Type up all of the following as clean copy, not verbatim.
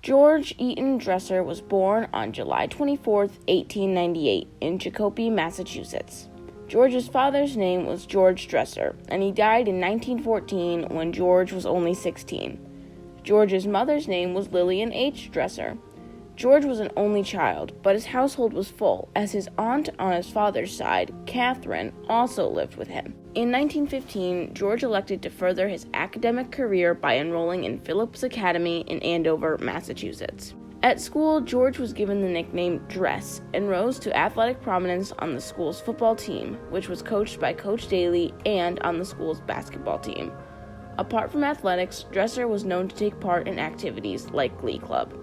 George Eaton Dresser was born on July 24, 1898, in Chicopee, Massachusetts. George's father's name was George Dresser, and he died in 1914 when George was only 16. George's mother's name was Lillian H. Dresser. George was an only child, but his household was full, as his aunt on his father's side, Catherine, also lived with him. In 1915, George elected to further his academic career by enrolling in Phillips Academy in Andover, Massachusetts. At school, George was given the nickname Dress and rose to athletic prominence on the school's football team, which was coached by Coach Daly, and on the school's basketball team. Apart from athletics, Dresser was known to take part in activities like Glee Club.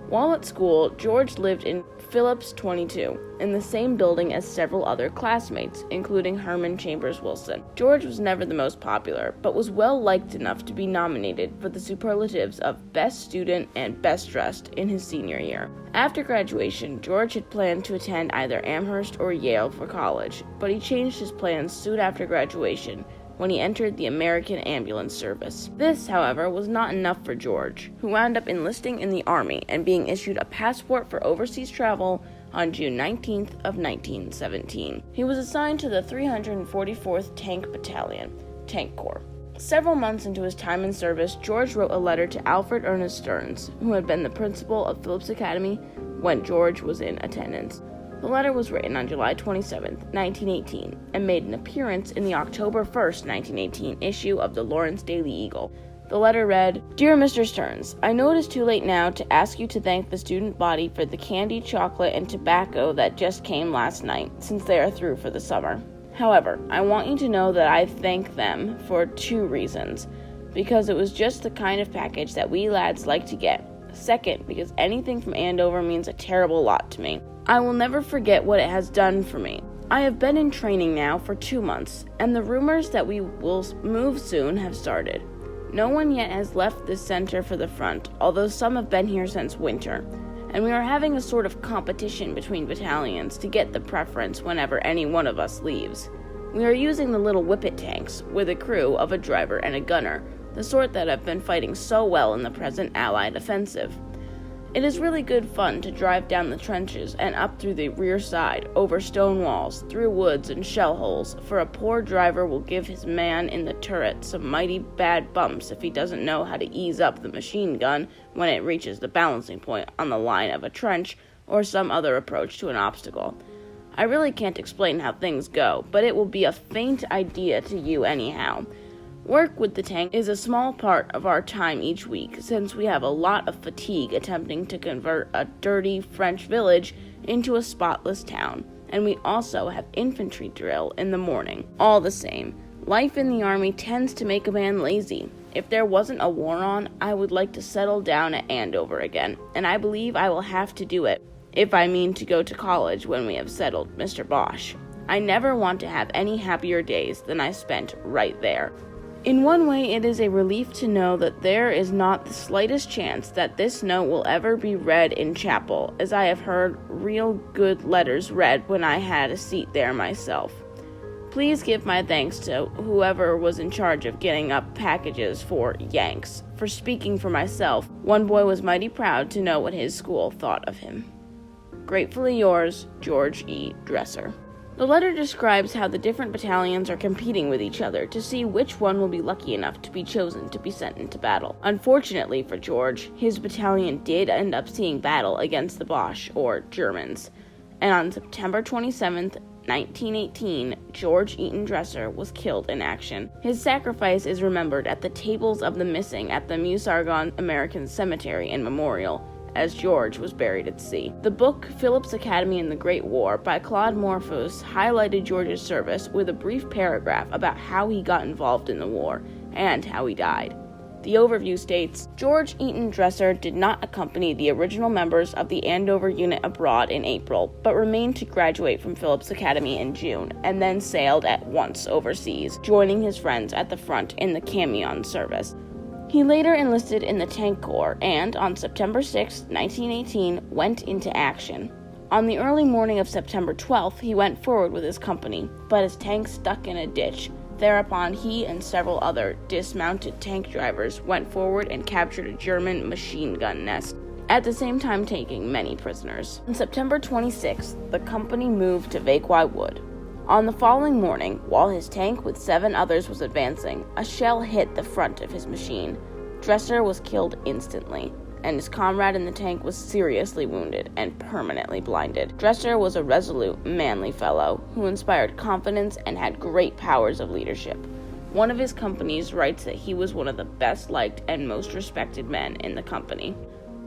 While at school, George lived in Phillips 22, in the same building as several other classmates, including Herman Chambers Wilson. George was never the most popular, but was well liked enough to be nominated for the superlatives of Best Student and Best Dressed in his senior year. After graduation, George had planned to attend either Amherst or Yale for college, but he changed his plans soon after graduation, when he entered the American Ambulance Service. This, however, was not enough for George, who wound up enlisting in the Army and being issued a passport for overseas travel on June 19th of 1917. He was assigned to the 344th Tank Battalion, Tank Corps. Several months into his time in service, George wrote a letter to Alfred Ernest Stearns, who had been the principal of Phillips Academy when George was in attendance. The letter was written on July 27, 1918, and made an appearance in the October 1, 1918 issue of the Lawrence Daily Eagle. The letter read, "Dear Mr. Stearns, I know it is too late now to ask you to thank the student body for the candy, chocolate, and tobacco that just came last night, since they are through for the summer. However, I want you to know that I thank them for 2 reasons. Because it was just the kind of package that we lads like to get. Second, because anything from Andover means a terrible lot to me. I will never forget what it has done for me. I have been in training now for 2 months, and the rumors that we will move soon have started. No one yet has left this center for the front, although some have been here since winter, and we are having a sort of competition between battalions to get the preference whenever any one of us leaves. We are using the little whippet tanks, with a crew of a driver and a gunner, the sort that have been fighting so well in the present Allied offensive. It is really good fun to drive down the trenches and up through the rear side, over stone walls, through woods and shell holes, for a poor driver will give his man in the turret some mighty bad bumps if he doesn't know how to ease up the machine gun when it reaches the balancing point on the line of a trench or some other approach to an obstacle. I really can't explain how things go, but it will be a faint idea to you anyhow. Work with the tank is a small part of our time each week, since we have a lot of fatigue attempting to convert a dirty French village into a spotless town, and we also have infantry drill in the morning. All the same, life in the Army tends to make a man lazy. If there wasn't a war on, I would like to settle down at Andover again, and I believe I will have to do it, if I mean to go to college when we have settled Mr. Bosch. I never want to have any happier days than I spent right there." In one way, it is a relief to know that there is not the slightest chance that this note will ever be read in chapel, as I have heard real good letters read when I had a seat there myself. Please give my thanks to whoever was in charge of getting up packages for Yanks. For speaking for myself, one boy was mighty proud to know what his school thought of him. Gratefully yours, George E. Dresser. The letter describes how the different battalions are competing with each other to see which one will be lucky enough to be chosen to be sent into battle. Unfortunately for George, his battalion did end up seeing battle against the Boche, or Germans, and on September 27th, 1918, George Eaton Dresser was killed in action. His sacrifice is remembered at the Tables of the Missing at the Meuse-Argonne American Cemetery and Memorial, as George was buried at sea. The book Phillips Academy in the Great War by Claude Morphus highlighted George's service with a brief paragraph about how he got involved in the war and how he died. The overview states, George Eaton Dresser did not accompany the original members of the Andover unit abroad in April, but remained to graduate from Phillips Academy in June, and then sailed at once overseas, joining his friends at the front in the Camion service. He later enlisted in the Tank Corps and, on September 6, 1918, went into action. On the early morning of September 12th, he went forward with his company, but his tank stuck in a ditch. Thereupon, he and several other dismounted tank drivers went forward and captured a German machine gun nest. at the same time taking many prisoners. On September 26th, the company moved to Vaquai Wood. On the following morning, while his tank with 7 others was advancing, a shell hit the front of his machine. Dresser was killed instantly, and his comrade in the tank was seriously wounded and permanently blinded. Dresser was a resolute, manly fellow who inspired confidence and had great powers of leadership. One of his companies writes that he was one of the best liked and most respected men in the company.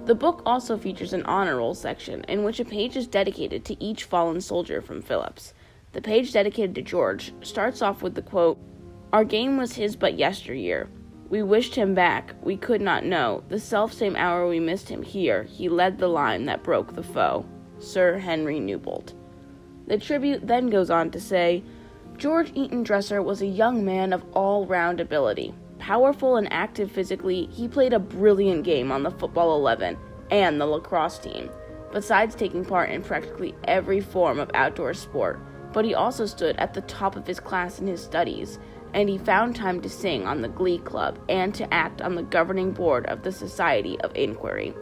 The book also features an honor roll section in which a page is dedicated to each fallen soldier from Phillips. The page dedicated to George starts off with the quote, "Our game was his but yesteryear. We wished him back, we could not know. The selfsame hour we missed him here, he led the line that broke the foe. Sir Henry Newbolt." The tribute then goes on to say, George Eaton Dresser was a young man of all-round ability. Powerful and active physically, he played a brilliant game on the football 11 and the lacrosse team, besides taking part in practically every form of outdoor sport. But he also stood at the top of his class in his studies, and he found time to sing on the Glee Club and to act on the governing board of the Society of Inquiry.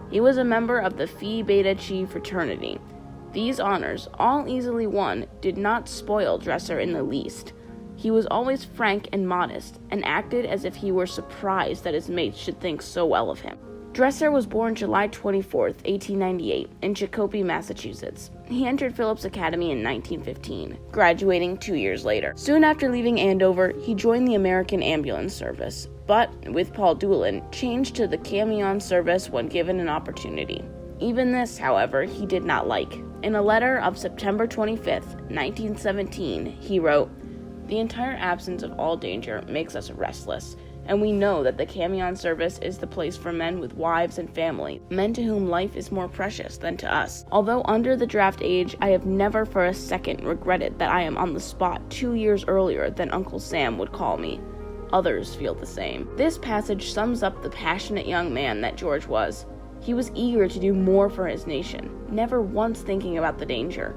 He was a member of the Phi Beta Chi fraternity. These honors, all easily won, did not spoil Dresser in the least. He was always frank and modest, and acted as if he were surprised that his mates should think so well of him. Dresser was born July 24, 1898, in Chicopee, Massachusetts. He entered Phillips Academy in 1915, graduating 2 years later. Soon after leaving Andover, he joined the American Ambulance Service, but, with Paul Doolin, changed to the Camion Service when given an opportunity. Even this, however, he did not like. In a letter of September 25, 1917, he wrote, "The entire absence of all danger makes us restless, and we know that the Camion Service is the place for men with wives and families, men to whom life is more precious than to us. Although under the draft age, I have never for a second regretted that I am on the spot 2 years earlier than Uncle Sam would call me. Others feel the same." This passage sums up the passionate young man that George was. He was eager to do more for his nation, never once thinking about the danger.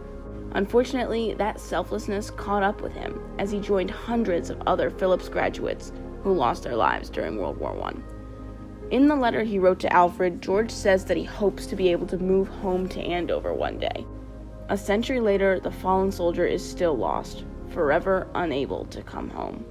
Unfortunately, that selflessness caught up with him as he joined hundreds of other Phillips graduates who lost their lives during World War I. In the letter he wrote to Alfred, George says that he hopes to be able to move home to Andover one day. A century later, the fallen soldier is still lost, forever unable to come home.